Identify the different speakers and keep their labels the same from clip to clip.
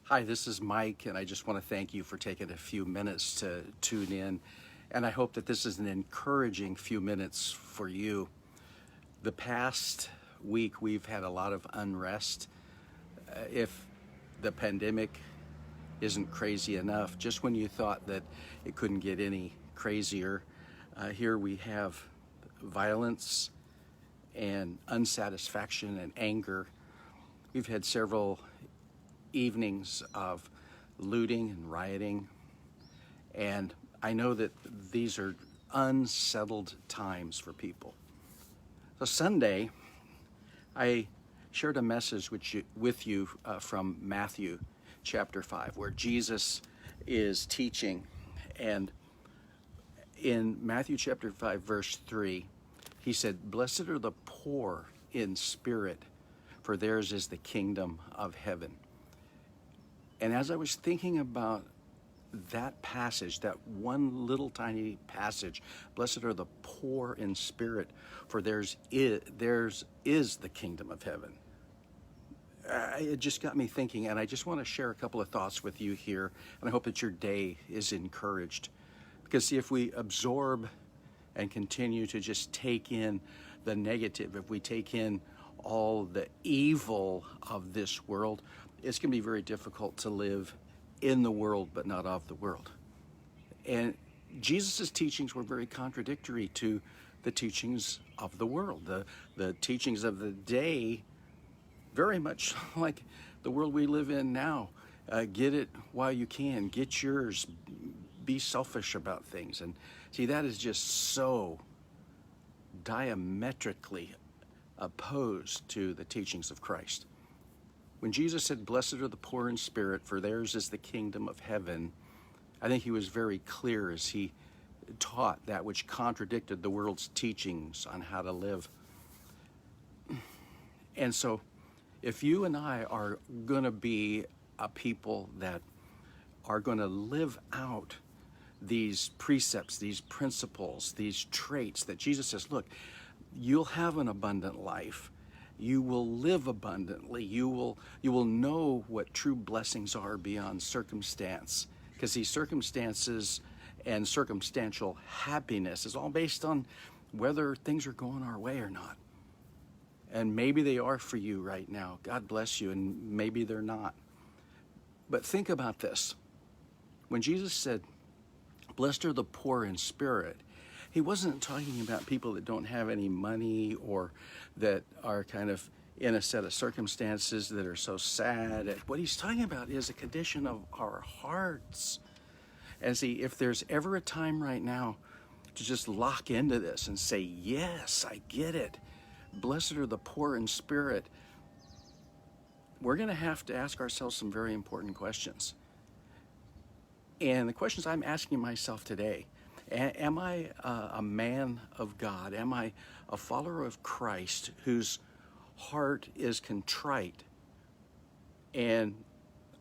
Speaker 1: Hi, this is Mike, and I just want to thank you for taking a few minutes to tune in. And I hope that this is an encouraging few minutes for you. The past week, we've had a lot of unrest. If the pandemic isn't crazy enough, just when you thought that it couldn't get any crazier, here we have violence and unsatisfaction and anger. We've had several evenings of looting and rioting, and I know that these are unsettled times for people. So Sunday, I shared a message with you from Matthew chapter 5, where Jesus is teaching, and in Matthew chapter 5, verse 3, he said, "Blessed are the poor in spirit, for theirs is the kingdom of heaven." And as I was thinking about that passage, that one little tiny passage, blessed are the poor in spirit, for theirs is the kingdom of heaven. It just got me thinking, and I just want to share a couple of thoughts with you here, and I hope that your day is encouraged. Because see, if we absorb and continue to just take in the negative, if we take in all the evil of this world, it's going to be very difficult to live in the world but not of the world. And Jesus' teachings were very contradictory to the teachings of the world. The teachings of the day, very much like the world we live in now. Get it while you can, get yours, be selfish about things. And see, that is just so diametrically opposed to the teachings of Christ. When Jesus said, "Blessed are the poor in spirit, for theirs is the kingdom of heaven," I think he was very clear as he taught that which contradicted the world's teachings on how to live. And so, if you and I are going to be a people that are going to live out these precepts, these principles, these traits that Jesus says, look, you'll have an abundant life. You will live abundantly. You will know what true blessings are beyond circumstance. Because these circumstances and circumstantial happiness is all based on whether things are going our way or not. And maybe they are for you right now. God bless you. And maybe they're not. But think about this. When Jesus said, "Blessed are the poor in spirit," he wasn't talking about people that don't have any money or that are kind of in a set of circumstances that are so sad. What he's talking about is a condition of our hearts. And see, if there's ever a time right now to just lock into this and say, yes, I get it. Blessed are the poor in spirit. We're going to have to ask ourselves some very important questions. And the questions I'm asking myself today: am I a man of God? Am I a follower of Christ whose heart is contrite? And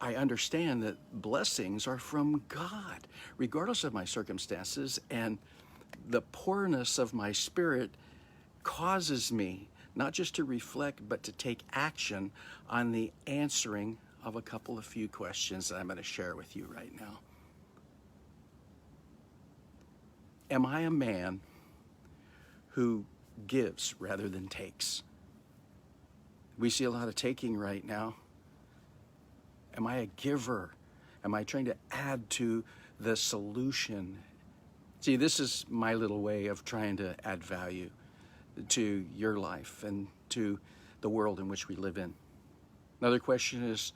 Speaker 1: I understand that blessings are from God, regardless of my circumstances. And the poorness of my spirit causes me not just to reflect, but to take action on the answering of a couple of few questions that I'm going to share with you right now. Am I a man who gives rather than takes? We see a lot of taking right now. Am I a giver? Am I trying to add to the solution? See, this is my little way of trying to add value to your life and to the world in which we live in. Another question is,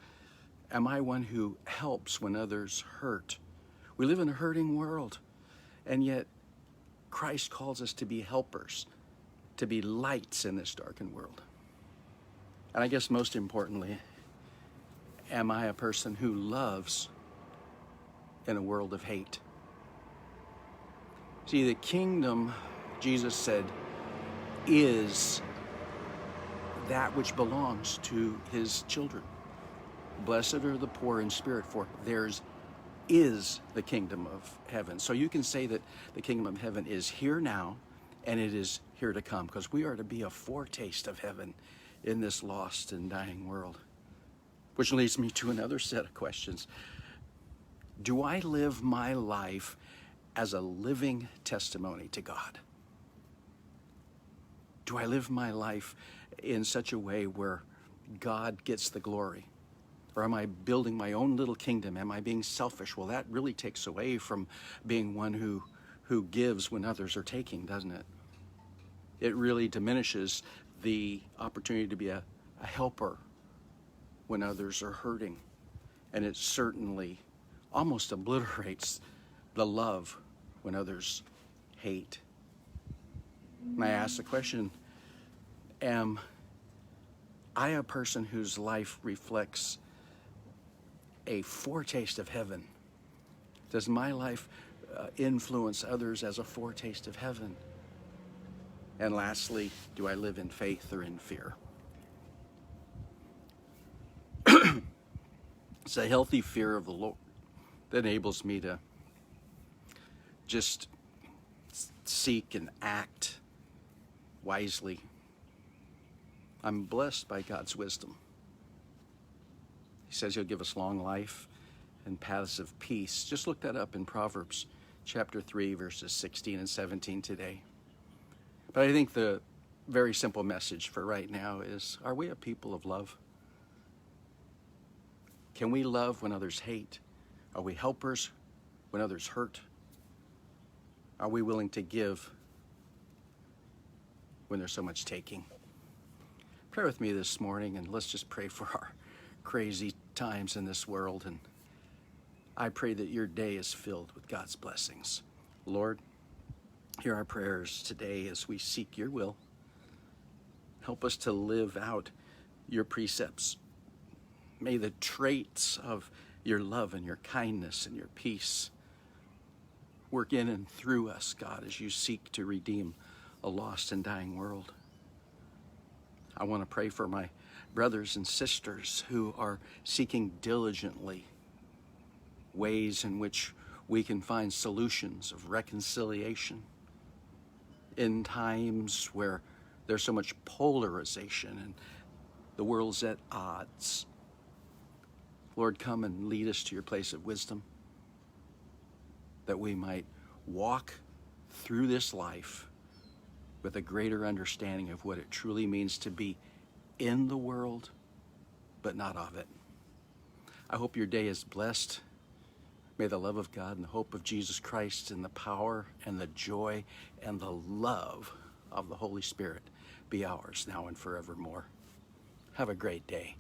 Speaker 1: am I one who helps when others hurt? We live in a hurting world, and yet Christ calls us to be helpers, to be lights in this darkened world. And I guess most importantly, am I a person who loves in a world of hate? See, the kingdom, Jesus said, is that which belongs to his children. Blessed are the poor in spirit, for theirs is the kingdom of heaven. So you can say that the kingdom of heaven is here now, and it is here to come, because we are to be a foretaste of heaven in this lost and dying world. Which leads me to another set of questions. Do I live my life as a living testimony to God? Do I live my life in such a way where God gets the glory? Or am I building my own little kingdom? Am I being selfish? Well, that really takes away from being one who gives when others are taking, doesn't it? It really diminishes the opportunity to be a helper when others are hurting. And it certainly almost obliterates the love when others hate. And I ask the question, am I a person whose life reflects a foretaste of heaven? Does my life influence others as a foretaste of heaven? And lastly, do I live in faith or in fear? It's a healthy fear of the Lord that enables me to just seek and act wisely. I'm blessed by God's wisdom. He says he'll give us long life and paths of peace. Just look that up in Proverbs chapter 3, verses 16 and 17 today. But I think the very simple message for right now is, are we a people of love? Can we love when others hate? Are we helpers when others hurt? Are we willing to give when there's so much taking? Pray with me this morning, and let's just pray for our crazy times in this world. And I pray that your day is filled with God's blessings. Lord, hear our prayers today as we seek your will. Help us to live out your precepts. May the traits of your love and your kindness and your peace work in and through us, God, as you seek to redeem a lost and dying world. I want to pray for my brothers and sisters who are seeking diligently ways in which we can find solutions of reconciliation in times where there's so much polarization and the world's at odds. Lord, come and lead us to your place of wisdom, that we might walk through this life with a greater understanding of what it truly means to be in the world, but not of it. I hope your day is blessed. May the love of God and the hope of Jesus Christ and the power and the joy and the love of the Holy Spirit be ours now and forevermore. Have a great day.